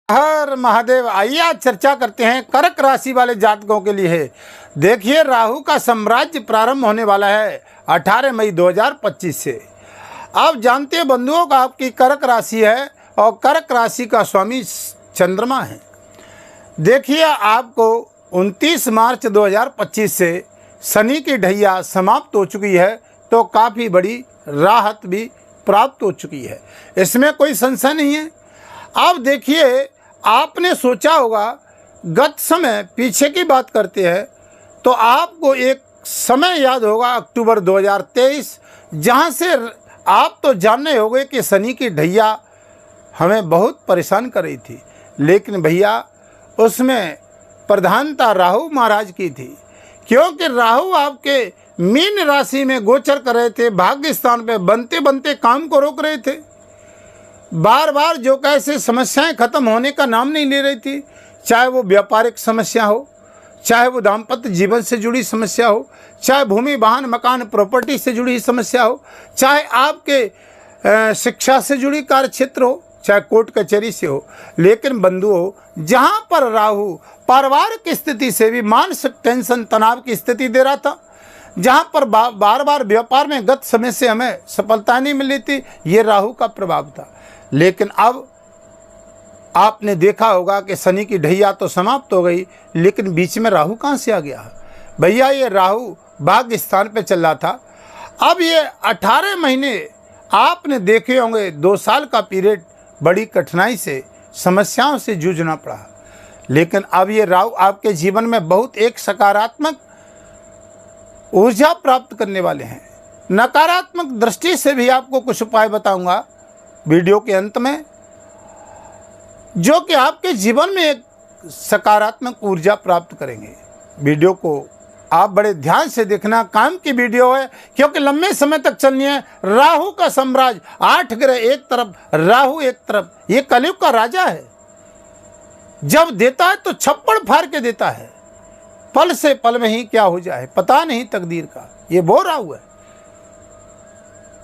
हर महादेव। आइए आज चर्चा करते हैं कर्क राशि वाले जातकों के लिए। देखिए, राहु का साम्राज्य प्रारंभ होने वाला है 18 मई 2025 से। आप जानते हैं बंधुओं का आपकी कर्क राशि है और कर्क राशि का स्वामी चंद्रमा है। देखिए, आपको 29 मार्च 2025 से शनि की ढैया समाप्त हो चुकी है, तो काफ़ी बड़ी राहत भी प्राप्त हो चुकी है, इसमें कोई संशय नहीं है। अब देखिए, आपने सोचा होगा, गत समय पीछे की बात करते हैं तो आपको एक समय याद होगा अक्टूबर 2023, जहां से आप तो जानने होंगे कि शनि की ढैया हमें बहुत परेशान कर रही थी, लेकिन भैया उसमें प्रधानता राहु महाराज की थी, क्योंकि राहु आपके मीन राशि में गोचर कर रहे थे, भाग्य स्थान पे बनते बनते काम को रोक रहे थे। बार बार जो कैसे समस्याएं खत्म होने का नाम नहीं ले रही थी, चाहे वो व्यापारिक समस्या हो, चाहे वो दाम्पत्य जीवन से जुड़ी समस्या हो, चाहे भूमि वाहन मकान प्रॉपर्टी से जुड़ी समस्या हो, चाहे आपके शिक्षा से जुड़ी कार्य क्षेत्र हो, चाहे कोर्ट कचहरी से हो। लेकिन बंधुओं, जहाँ पर राहु पारिवारिक स्थिति से भी मानसिक टेंशन तनाव की स्थिति दे रहा था, जहाँ पर बार बार व्यापार में गत समय से हमें सफलता नहीं मिल रही थी, ये राहु का प्रभाव था। लेकिन अब आपने देखा होगा कि शनि की ढैया तो समाप्त हो गई, लेकिन बीच में राहु कहाँ से आ गया भैया? ये राहु भाग्य स्थान पे चल रहा था। अब ये 18 महीने आपने देखे होंगे, 2 साल का पीरियड बड़ी कठिनाई से समस्याओं से जूझना पड़ा, लेकिन अब ये राहु आपके जीवन में बहुत एक सकारात्मक ऊर्जा प्राप्त करने वाले हैं। नकारात्मक दृष्टि से भी आपको कुछ उपाय बताऊंगा वीडियो के अंत में, जो कि आपके जीवन में एक सकारात्मक ऊर्जा प्राप्त करेंगे। वीडियो को आप बड़े ध्यान से देखना, काम की वीडियो है, क्योंकि लंबे समय तक चलनी है। राहु का साम्राज्य, 8 ग्रह एक तरफ, राहु एक तरफ, ये कलयुग का राजा है। जब देता है तो छप्पड़ फाड़ के देता है, पल से पल में ही क्या हो जाए पता नहीं तकदीर का। ये वो राहु है,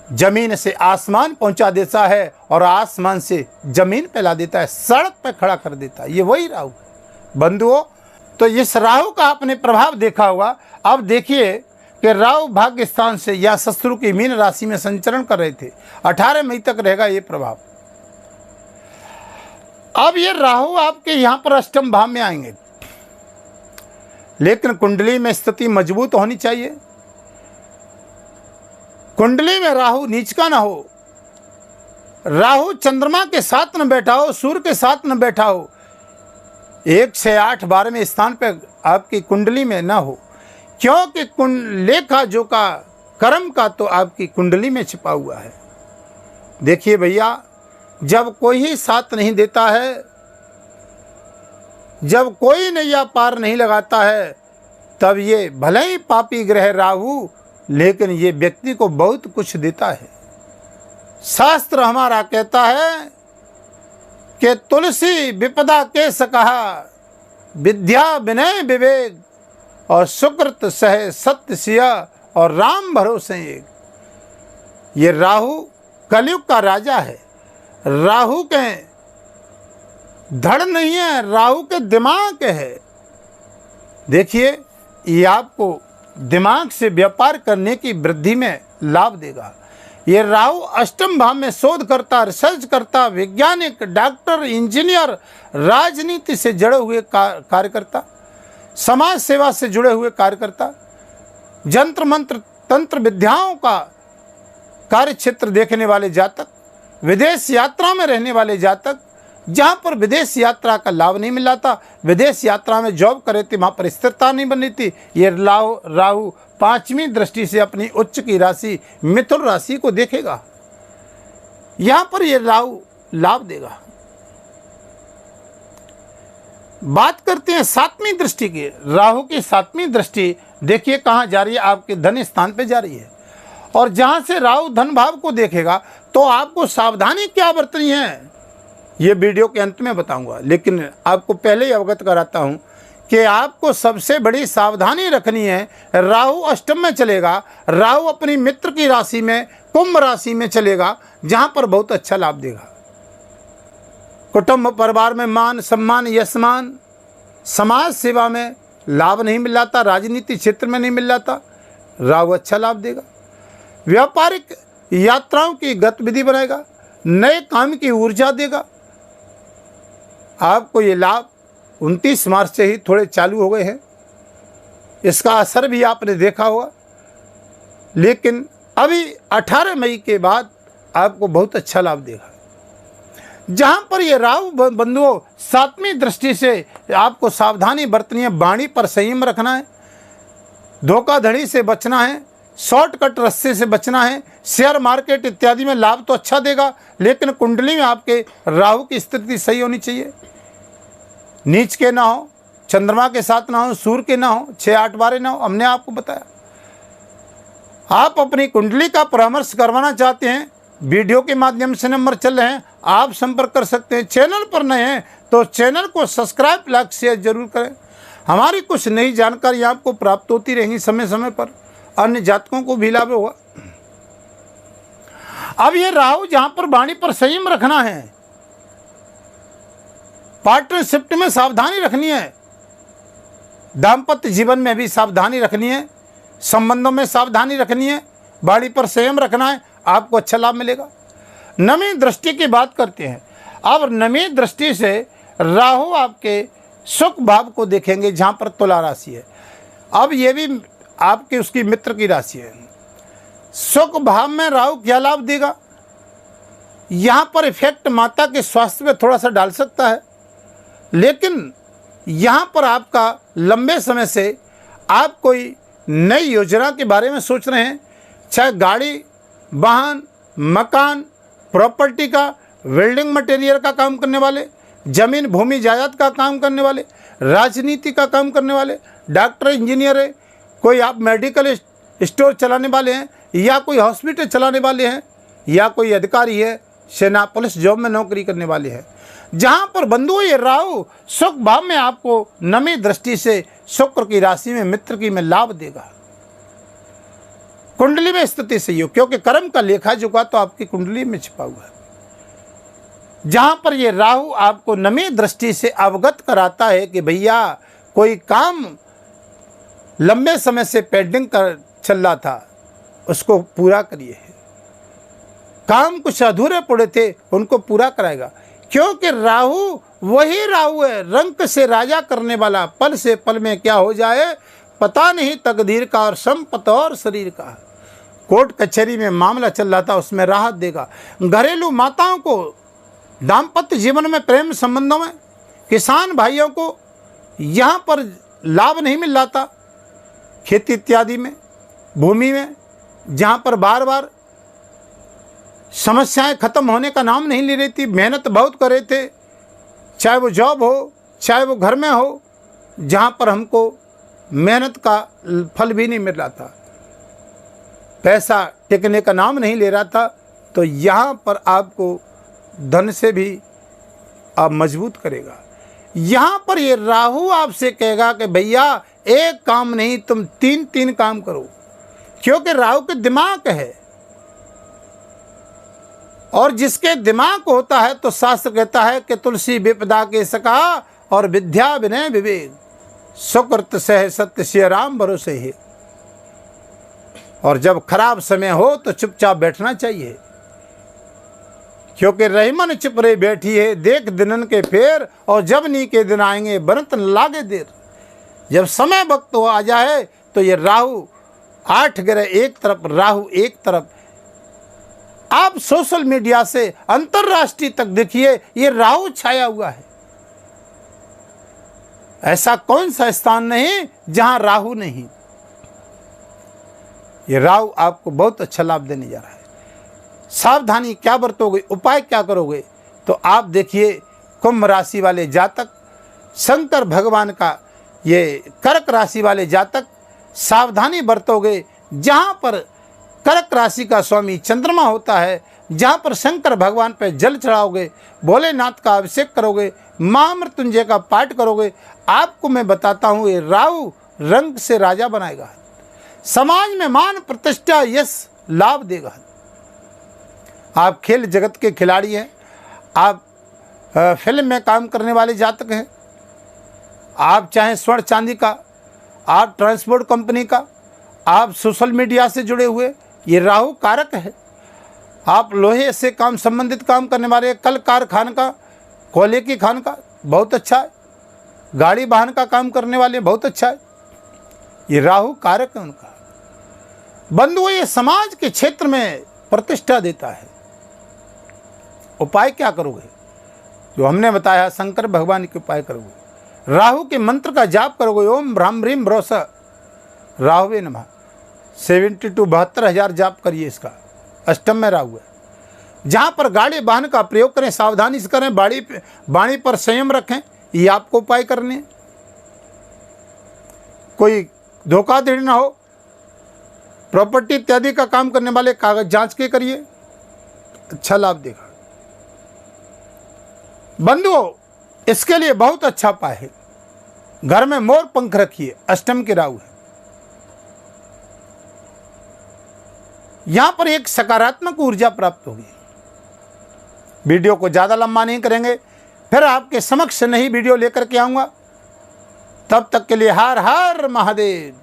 जमीन से आसमान पहुंचा देता है और आसमान से जमीन पे ला देता है, सड़क पे खड़ा कर देता है। ये वही राहु है बंधुओं। तो इस राहु का आपने प्रभाव देखा होगा। अब देखिए कि राहु भाग्य स्थान से या शत्रु की मीन राशि में संचरण कर रहे थे, 18 मई तक रहेगा ये प्रभाव। अब ये राहु आपके यहाँ पर अष्टम भाव में आएंगे, लेकिन कुंडली में स्थिति मजबूत होनी चाहिए। कुंडली में राहु नीच का ना हो, राहु चंद्रमा के साथ न बैठा हो, सूर्य के साथ न बैठा हो, 1 से 8 12वें स्थान पर आपकी कुंडली में ना हो, क्योंकि लेखा जो का कर्म का तो आपकी कुंडली में छिपा हुआ है। देखिए भैया, जब कोई ही साथ नहीं देता है, जब कोई नैया पार नहीं लगाता है, तब ये भले ही पापी ग्रह राहु, लेकिन ये व्यक्ति को बहुत कुछ देता है। शास्त्र हमारा कहता है कि तुलसी विपदा के सकहा, विद्या विनय विवेक और सुकृत सह सत्य सिया और राम भरोसे एक। ये राहु कलयुग का राजा है। राहु के धड़ नहीं है, राहु के दिमाग है। देखिए, ये आपको दिमाग से व्यापार करने की वृद्धि में लाभ देगा। ये राहु अष्टम भाव में शोधकर्ता, रिसर्च करता, वैज्ञानिक, डॉक्टर, इंजीनियर, राजनीति से जुड़े हुए कार्यकर्ता, समाज सेवा से जुड़े हुए कार्यकर्ता, जंत्र मंत्र तंत्र विद्याओं का कार्य क्षेत्र देखने वाले जातक, विदेश यात्रा में रहने वाले जातक, जहाँ पर विदेश यात्रा का लाभ नहीं मिला था, विदेश यात्रा में जॉब कर रहे थे, वहाँ पर स्थिरता नहीं बन रही थी, ये राहु 5वीं दृष्टि से अपनी उच्च की राशि मिथुन राशि को देखेगा। यहाँ पर ये राहु लाभ देगा। बात करते हैं 7वीं दृष्टि की। राहु की 7वीं दृष्टि देखिए कहाँ जा रही है, आपके धन स्थान पे जा रही है, और जहाँ से राहु धन भाव को देखेगा तो आपको सावधानी क्या बरतनी है, ये वीडियो के अंत में बताऊंगा। लेकिन आपको पहले ही अवगत कराता हूं कि आपको सबसे बड़ी सावधानी रखनी है। राहु अष्टम में चलेगा, राहु अपनी मित्र की राशि में कुंभ राशि में चलेगा, जहां पर बहुत अच्छा लाभ देगा। कुटुंब परिवार में मान सम्मान यशमान, समाज सेवा में लाभ नहीं मिल रहा था, राजनीति क्षेत्र में नहीं मिल रहा था, राहु अच्छा लाभ देगा। व्यापारिक यात्राओं की गतिविधि बनाएगा, नए काम की ऊर्जा देगा। आपको ये लाभ 29 मार्च से ही थोड़े चालू हो गए हैं, इसका असर भी आपने देखा होगा, लेकिन अभी 18 मई के बाद आपको बहुत अच्छा लाभ देगा। जहां पर ये राहु बंधुओं 7वीं दृष्टि से आपको सावधानी बरतनी है, वाणी पर संयम रखना है, धोखाधड़ी से बचना है, शॉर्टकट रास्ते से बचना है। शेयर मार्केट इत्यादि में लाभ तो अच्छा देगा, लेकिन कुंडली में आपके राहु की स्थिति सही होनी चाहिए, नीच के ना हो, चंद्रमा के साथ ना हो, सूर्य के ना हो, 6-8 बारे ना हो। हमने आपको बताया। आप अपनी कुंडली का परामर्श करवाना चाहते हैं, वीडियो के माध्यम से नंबर चल रहे हैं, आप संपर्क कर सकते हैं। चैनल पर नए हैं तो चैनल को सब्सक्राइब लाइक शेयर जरूर करें। हमारी कुछ नई जानकारी आपको प्राप्त होती रहेंगी समय समय पर, अन्य जातकों को भी लाभ होगा। अब ये राहु जहां पर वाणी पर संयम रखना है, पार्टनरशिप में सावधानी रखनी है, दाम्पत्य जीवन में भी सावधानी रखनी है, संबंधों में सावधानी रखनी है, वाणी पर संयम रखना है, आपको अच्छा लाभ मिलेगा। नवी दृष्टि की बात करते हैं। अब नवी दृष्टि से राहु आपके सुख भाव को देखेंगे, जहां पर तुला राशि है। अब ये भी आपकी उसकी मित्र की राशि है। सुख भाव में राहु क्या लाभ देगा? यहाँ पर इफेक्ट माता के स्वास्थ्य में थोड़ा सा डाल सकता है, लेकिन यहाँ पर आपका लंबे समय से आप कोई नई योजना के बारे में सोच रहे हैं, चाहे गाड़ी, वाहन, मकान, प्रॉपर्टी का, वेल्डिंग मटेरियल का काम करने वाले, जमीन भूमि जायदाद का काम करने वाले, राजनीति का काम करने वाले, डॉक्टर इंजीनियर है, कोई आप मेडिकल स्टोर चलाने वाले हैं, या कोई हॉस्पिटल चलाने वाले हैं, या कोई अधिकारी है, सेना पुलिस जॉब में नौकरी करने वाले हैं। जहां पर बंधुओं ये राहु सुख भाव में आपको नवी दृष्टि से शुक्र की राशि में मित्र की में लाभ देगा। कुंडली में स्थिति सही हो, क्योंकि कर्म का लेखा जोखा तो आपकी कुंडली में छिपा हुआ है। जहां पर ये राहु आपको नवी दृष्टि से अवगत कराता है कि भैया कोई काम लंबे समय से पेंडिंग कर चल रहा था, उसको पूरा करिए। काम कुछ अधूरे पड़े थे, उनको पूरा कराएगा, क्योंकि राहु वही राहु है, रंक से राजा करने वाला। पल से पल में क्या हो जाए पता नहीं तकदीर का, और संपत्ति और शरीर का। कोर्ट कचहरी में मामला चल रहा था, उसमें राहत देगा। घरेलू माताओं को दाम्पत्य जीवन में, प्रेम संबंधों में, किसान भाइयों को यहाँ पर लाभ नहीं मिल रहा था, खेती इत्यादि में, भूमि में, जहाँ पर बार बार समस्याएं खत्म होने का नाम नहीं ले रही थी, मेहनत बहुत कर रहे थे, चाहे वो जॉब हो चाहे वो घर में हो, जहाँ पर हमको मेहनत का फल भी नहीं मिल रहा था, पैसा टिकने का नाम नहीं ले रहा था, तो यहाँ पर आपको धन से भी आप मजबूत करेगा। यहाँ पर ये राहु आपसे कहेगा कि भैया एक काम नहीं, तुम 3-3 काम करो, क्योंकि राहु के दिमाग है, और जिसके दिमाग होता है तो शास्त्र कहता है कि तुलसी विपदा के सका और विद्या विनय विवेक, सुकृत सह सत्य श्री राम भरोसे है। और जब खराब समय हो तो चुपचाप बैठना चाहिए, क्योंकि रहीमन चुप रही बैठी है, देख दिनन के फेर, और जब नी के दिन आएंगे बनत न लागे देर। जब समय वक्त हो आ जाए तो ये राहु 8 ग्रह एक तरफ, राहु एक तरफ। आप सोशल मीडिया से अंतरराष्ट्रीय तक देखिए, ये राहु छाया हुआ है। ऐसा कौन सा स्थान नहीं जहां राहु नहीं। ये राहु आपको बहुत अच्छा लाभ देने जा रहा है। सावधानी क्या बरतोगे, उपाय क्या करोगे, तो आप देखिए कुंभ राशि वाले जातक, शंकर भगवान का ये कर्क राशि वाले जातक सावधानी बरतोगे। जहाँ पर कर्क राशि का स्वामी चंद्रमा होता है, जहाँ पर शंकर भगवान पर जल चढ़ाओगे, भोलेनाथ का अभिषेक करोगे, महामृत्युंजय का पाठ करोगे, आपको मैं बताता हूँ ये राहु रंग से राजा बनाएगा, समाज में मान प्रतिष्ठा यश लाभ देगा। आप खेल जगत के खिलाड़ी हैं, आप फिल्म में काम करने वाले जातक हैं, आप चाहें स्वर्ण चांदी का, आप ट्रांसपोर्ट कंपनी का, आप सोशल मीडिया से जुड़े हुए, ये राहु कारक है। आप लोहे से काम संबंधित काम करने वाले, कल कारखान का, कोयले की खान का, बहुत अच्छा है। गाड़ी वाहन का काम करने वाले, बहुत अच्छा है। ये राहु कारक है उनका। बंधुओं, ये समाज के क्षेत्र में प्रतिष्ठा देता है। उपाय क्या करोगे? जो हमने बताया, शंकर भगवान के उपाय करोगे, राहु के मंत्र का जाप करोगे, ओम भ्राम ह्रीम भ्रोस राहुवे नमः 72 72,000 जाप करिए इसका। अष्टम में राहु है। जहाँ पर गाड़ी वाहन का प्रयोग करें, सावधानी से करें, वाणी पर संयम रखें, ये आपको उपाय करने। कोई धोखाधड़ी ना हो, प्रॉपर्टी इत्यादि का काम करने वाले कागज जांच के करिए, अच्छा लाभ देगा। बंधुओं, इसके लिए बहुत अच्छा उपाय है, घर में मोर पंख रखिए, अष्टम के राहु है। यहां पर एक सकारात्मक ऊर्जा प्राप्त होगी। वीडियो को ज़्यादा लंबा नहीं करेंगे, फिर आपके समक्ष नई वीडियो लेकर के आऊँगा। तब तक के लिए हर हर महादेव।